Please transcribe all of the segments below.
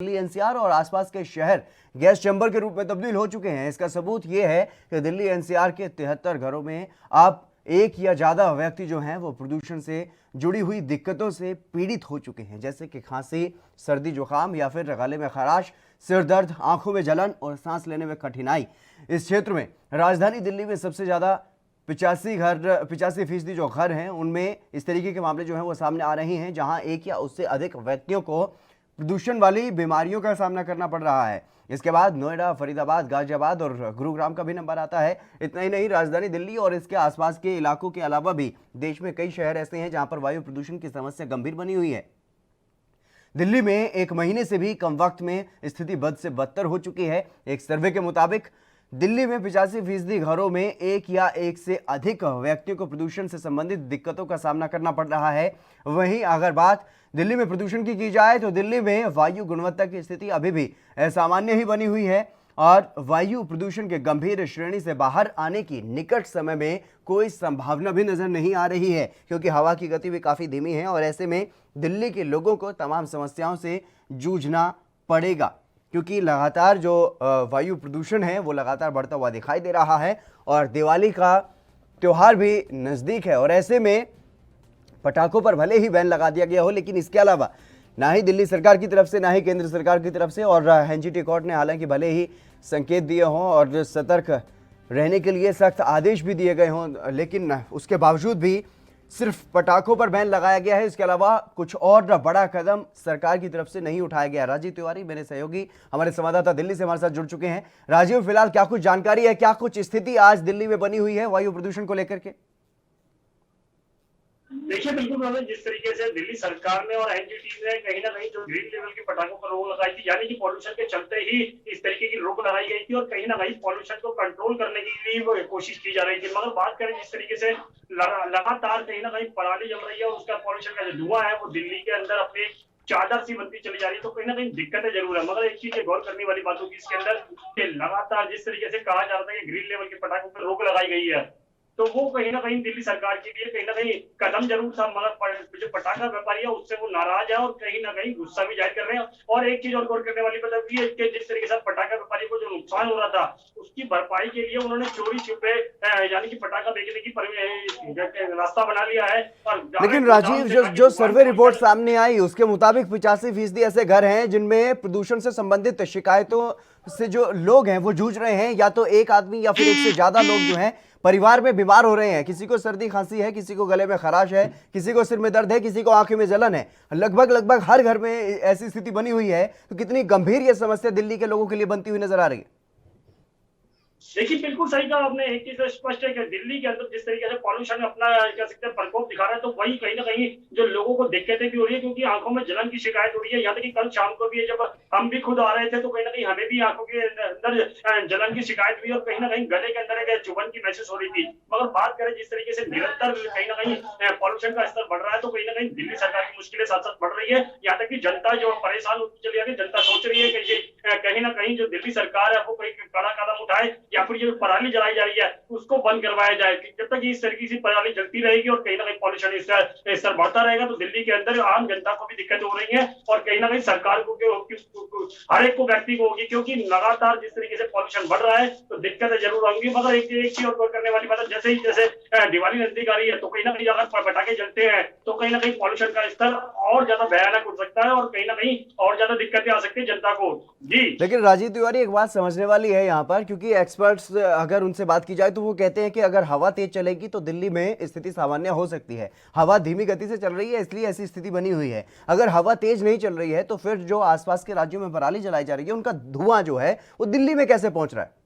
Delhi NCR और आसपास के शहर गैस चैम्बर के रूप में तब्दील हो चुके हैं। इसका सबूत ये है कि दिल्ली एनसीआर के 73 घरों में आप एक या ज्यादा व्यक्ति जो हैं वो प्रदूषण से जुड़ी हुई दिक्कतों से पीड़ित हो चुके हैं, जैसे कि खांसी, सर्दी जुकाम या फिर गले में खराश, सिर दर्द, आंखों में जलन और सांस लेने में कठिनाई। इस क्षेत्र में राजधानी दिल्ली में सबसे ज्यादा 85% जो घर हैं उनमें इस तरीके के मामले जो हैं वो सामने आ रहे हैं, जहां एक या उससे अधिक व्यक्तियों को प्रदूषण वाली बीमारियों का सामना करना पड़ रहा है। इसके बाद नोएडा, फरीदाबाद, गाजियाबाद और गुरुग्राम का भी नंबर आता है। इतना ही नहीं, राजधानी दिल्ली और इसके आसपास के इलाकों के अलावा भी देश में कई शहर ऐसे हैं जहां पर वायु प्रदूषण की समस्या गंभीर बनी हुई है। दिल्ली में एक महीने से भी कम वक्त में स्थिति बद से बदतर हो चुकी है। एक सर्वे के मुताबिक दिल्ली में 85% घरों में एक या एक से अधिक व्यक्तियों को प्रदूषण से संबंधित दिक्कतों का सामना करना पड़ रहा है। वहीं अगर बात दिल्ली में प्रदूषण की जाए तो दिल्ली में वायु गुणवत्ता की स्थिति अभी भी असामान्य ही बनी हुई है और वायु प्रदूषण के गंभीर श्रेणी से बाहर आने की निकट समय में कोई संभावना भी नजर नहीं आ रही है, क्योंकि हवा की गति भी काफी धीमी है और ऐसे में दिल्ली के लोगों को तमाम समस्याओं से जूझना पड़ेगा, क्योंकि लगातार जो वायु प्रदूषण है वो लगातार बढ़ता हुआ दिखाई दे रहा है और दिवाली का त्यौहार भी नज़दीक है। और ऐसे में पटाखों पर भले ही बैन लगा दिया गया हो, लेकिन इसके अलावा ना ही दिल्ली सरकार की तरफ से ना ही केंद्र सरकार की तरफ से, और एनजीटी कोर्ट ने हालांकि भले ही संकेत दिए हों और सतर्क रहने के लिए सख्त आदेश भी दिए गए हों, लेकिन उसके बावजूद भी सिर्फ पटाखों पर बैन लगाया गया है। इसके अलावा कुछ और बड़ा कदम सरकार की तरफ से नहीं उठाया गया। राजीव तिवारी मेरे सहयोगी हमारे संवाददाता दिल्ली से हमारे साथ जुड़ चुके हैं। राजीव, फिलहाल क्या कुछ जानकारी है, क्या कुछ स्थिति आज दिल्ली में बनी हुई है वायु प्रदूषण को लेकर के? देखिए, बिल्कुल जिस तरीके से दिल्ली सरकार ने और एनजीटी ने कहीं ना कहीं जो ग्रीन लेवल के पटाखों पर रोक लगाई थी, यानी कि पॉल्यूशन के चलते ही इस तरीके की रोक लगाई गई थी और कहीं ना कहीं पॉल्यूशन को कंट्रोल करने के लिए वो कोशिश की जा रही थी। मगर बात करें जिस तरीके से लगातार कहीं ना कहीं पराली जम रही है, उसका पॉल्यूशन का जो धुआं है वो दिल्ली के अंदर अपने चादर सी बनती चली जा रही है, तो कहीं ना कहीं दिक्कतें जरूर है। मगर एक चीज गौर करने वाली बात होगी इसके अंदर कि लगातार जिस तरीके से कहा जा रहा था कि ग्रीन लेवल के पटाखों पर रोक लगाई गई है, तो वो कहीं ना कहीं दिल्ली सरकार के लिए कहीं ना कहीं कदम जरूर था, मगर जो पटाखा व्यापारी है उससे वो नाराज है और कहीं ना कहीं गुस्सा भी जाहिर कर रहे हैं। और एक चीज और गौर करने वाली बात ये है कि जिस तरीके से पटाखा व्यापारी को जो नुकसान हो रहा था उसकी भरपाई के लिए उन्होंने चोरी छुपे यानी कि पटाखा बेचने की रास्ता बना लिया है। लेकिन राजीव, जो सर्वे रिपोर्ट सामने आई उसके मुताबिक 85% ऐसे घर हैं जिनमें प्रदूषण से संबंधित शिकायतों से जो लोग हैं वो जूझ रहे हैं, या तो एक आदमी या फिर एक से ज्यादा लोग जो हैं परिवार में बीमार हो रहे हैं। किसी को सर्दी खांसी है, किसी को गले में खराश है, किसी को सिर में दर्द है, किसी को आंखों में जलन है। लगभग हर घर में ऐसी स्थिति बनी हुई है। तो कितनी गंभीर यह समस्या दिल्ली के लोगों के लिए बनती हुई नजर आ रही है? देखिए, बिल्कुल सही कहा आपने। एक चीज स्पष्ट है कि दिल्ली के अंदर जिस तरीके से पॉल्यूशन अपना कह सकते हैं प्रकोप दिखा रहा है, तो वही कहीं ना कहीं जो लोगों को दिक्कतें भी हो रही है, क्योंकि आंखों में जलन की शिकायत हो रही है। यहाँ तक कि कल शाम को भी जब हम भी खुद आ रहे थे तो कहीं ना कहीं हमें भी आंखों के अंदर जलन की शिकायत हुई और कहीं ना कहीं गले के अंदर एक चुभन की महसूस हो रही थी। मगर बात करें जिस तरीके से निरंतर कहीं ना कहीं पॉल्यूशन का स्तर बढ़ रहा है, तो कहीं ना कहीं दिल्ली सरकार की मुश्किलें साथ साथ बढ़ रही है। यहाँ तक कि जनता जो परेशान होती चली जा रही है, जनता सोच रही है कि ये कहीं ना कहीं जो दिल्ली सरकार है वो कोई कड़ा कदम उठाए या फिर जो पराली जलाई जा रही है उसको बंद करवाया जाए। जब तक इस तरीके से पराली जलती रहेगी और कहीं ना कहीं पॉल्यूशन स्तर बढ़ता रहेगा तो दिल्ली के अंदर आम जनता को भी दिक्कत हो रही है और कहीं ना कहीं सरकार को हर एक को व्यक्ति को होगी, क्योंकि लगातार जिस तरीके से पॉल्यूशन बढ़ रहा है तो दिक्कतें जरूर होंगी। मगर एक चीज और करने वाली बात है, जैसे दिवाली नजदीक आ रही है तो कहीं ना कहीं अगर पटाखे जलते हैं तो कहीं ना कहीं पॉल्यूशन का स्तर और ज्यादा भयानक हो सकता है और कहीं ना कहीं और ज्यादा दिक्कतें आ सकती है जनता को। जी, लेकिन राजीव तिवारी, एक बात समझने वाली है यहाँ पर, क्योंकि एक्सपर्ट्स अगर उनसे बात की जाए तो वो कहते हैं कि अगर हवा तेज चलेगी तो दिल्ली में स्थिति सामान्य हो सकती है। हवा धीमी गति से चल रही है इसलिए ऐसी स्थिति बनी हुई है। अगर हवा तेज नहीं चल रही है तो फिर जो आसपास के राज्यों में पराली जलाई जा रही है उनका धुआं जो है वो दिल्ली में कैसे पहुंच रहा है?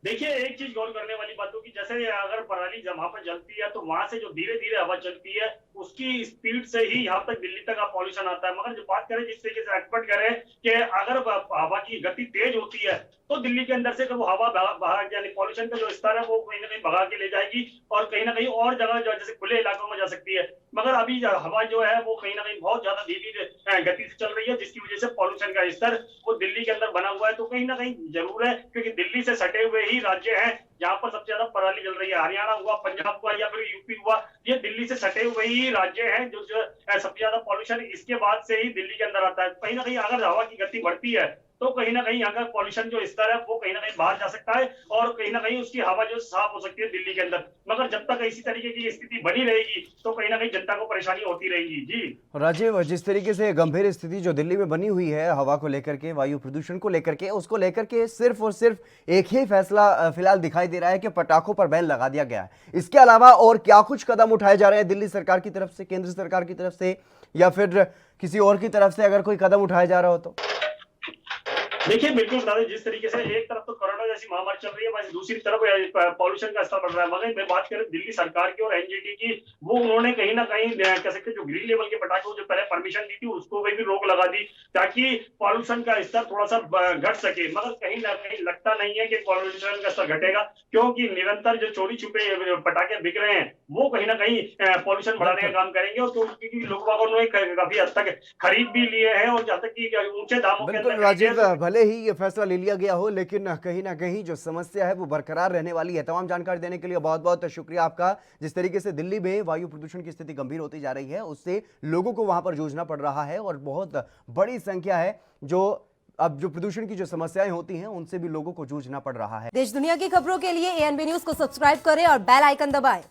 देखिए, एक चीज गौर करने वाली बात होगी, जैसे अगर पराली वहां पर जलती है तो वहां से जो धीरे धीरे हवा चलती है उसकी स्पीड से ही यहाँ तक दिल्ली तक पॉल्यूशन आता है। मगर जो बात करें जिस तरीके से एक्सपर्ट करें कि अगर हवा की गति तेज होती है तो दिल्ली के अंदर से वो हवा यानी पॉल्यूशन का जो स्तर है वो कहीं ना कहीं भगा के ले जाएगी और कहीं ना कहीं और जगह जो जैसे खुले इलाकों में जा सकती है। मगर अभी हवा जो है वो कहीं ना कहीं बहुत ज्यादा धीमी गति से चल रही है, जिसकी वजह से पॉल्यूशन का स्तर वो दिल्ली के अंदर बना हुआ है। तो कहीं ना कहीं जरूर है, क्योंकि दिल्ली से सटे हुए ही राज्य हैं जहां पर सबसे ज्यादा पराली जल रही है। हरियाणा हुआ, पंजाब हुआ या फिर यूपी हुआ, ये दिल्ली से सटे हुए ही राज्य हैं जो सबसे ज्यादा पॉल्यूशन इसके बाद से ही दिल्ली के अंदर आता है। कहीं ना कहीं अगर हवा की गति बढ़ती है तो कहीं ना कहीं यहाँ का पॉल्यूशन जो स्तर है वो कहीं ना कहीं बाहर जा सकता है और कहीं ना कहीं उसकी हवा जो साफ हो सकती है दिल्ली के अंदर। मगर जब तक इसी तरीके की स्थिति बनी रहेगी तो कहीं ना कहीं जनता को परेशानी होती रहेगी। जी राजीव, जिस तरीके से गंभीर स्थिति जो दिल्ली में बनी हुई है हवा को लेकर के, वायु प्रदूषण को लेकर के, उसको लेकर के सिर्फ और सिर्फ एक ही फैसला फिलहाल दिखाई दे रहा है कि पटाखों पर बैन लगा दिया गया है। इसके अलावा और क्या कुछ कदम उठाए जा रहे हैं दिल्ली सरकार की तरफ से, केंद्र सरकार की तरफ से, या फिर किसी और की तरफ से अगर कोई कदम उठाया जा रहा हो तो? देखिए बिल्कुल बता दें, जिस तरीके से एक तरफ तो कोरोना जैसी महामारी चल रही है, वहीं दूसरी तरफ पॉल्यूशन का स्तर बढ़ रहा है। मगर मैं बात करें दिल्ली सरकार की और एनजीटी की, वो उन्होंने कहीं ना कहीं कह सकते जो ग्रीन लेवल के पटाखे जो पहले परमिशन दी थी उसको भी रोक लगा दी ताकि पॉल्यूशन का स्तर थोड़ा सा घट सके। मगर कहीं ना कहीं लगता नहीं है कि पॉल्यूशन का स्तर घटेगा, क्योंकि निरंतर जो चोरी छुपे पटाखे बिक रहे हैं वो कहीं ना कहीं पॉल्यूशन बढ़ाने का काम करेंगे। और क्योंकि लोग बागों ने काफी हद तक खरीद भी लिए हैं और जहाँ तक कि ऊंचे दामों के बिल्कुल अंदर राजीव, भले ही ये फैसला ले लिया गया हो लेकिन कहीं ना कहीं जो समस्या है वो बरकरार रहने वाली है। तमाम जानकारी देने के लिए बहुत बहुत शुक्रिया आपका। जिस तरीके से दिल्ली में वायु प्रदूषण की स्थिति गंभीर होती जा रही है उससे लोगों को वहां पर जूझना पड़ रहा है और बहुत बड़ी संख्या है जो अब जो प्रदूषण की जो समस्याएं होती हैं उनसे भी लोगों को जूझना पड़ रहा है। देश दुनिया की खबरों के लिए एएनबी न्यूज को सब्सक्राइब करें और बेल आइकन दबाएं।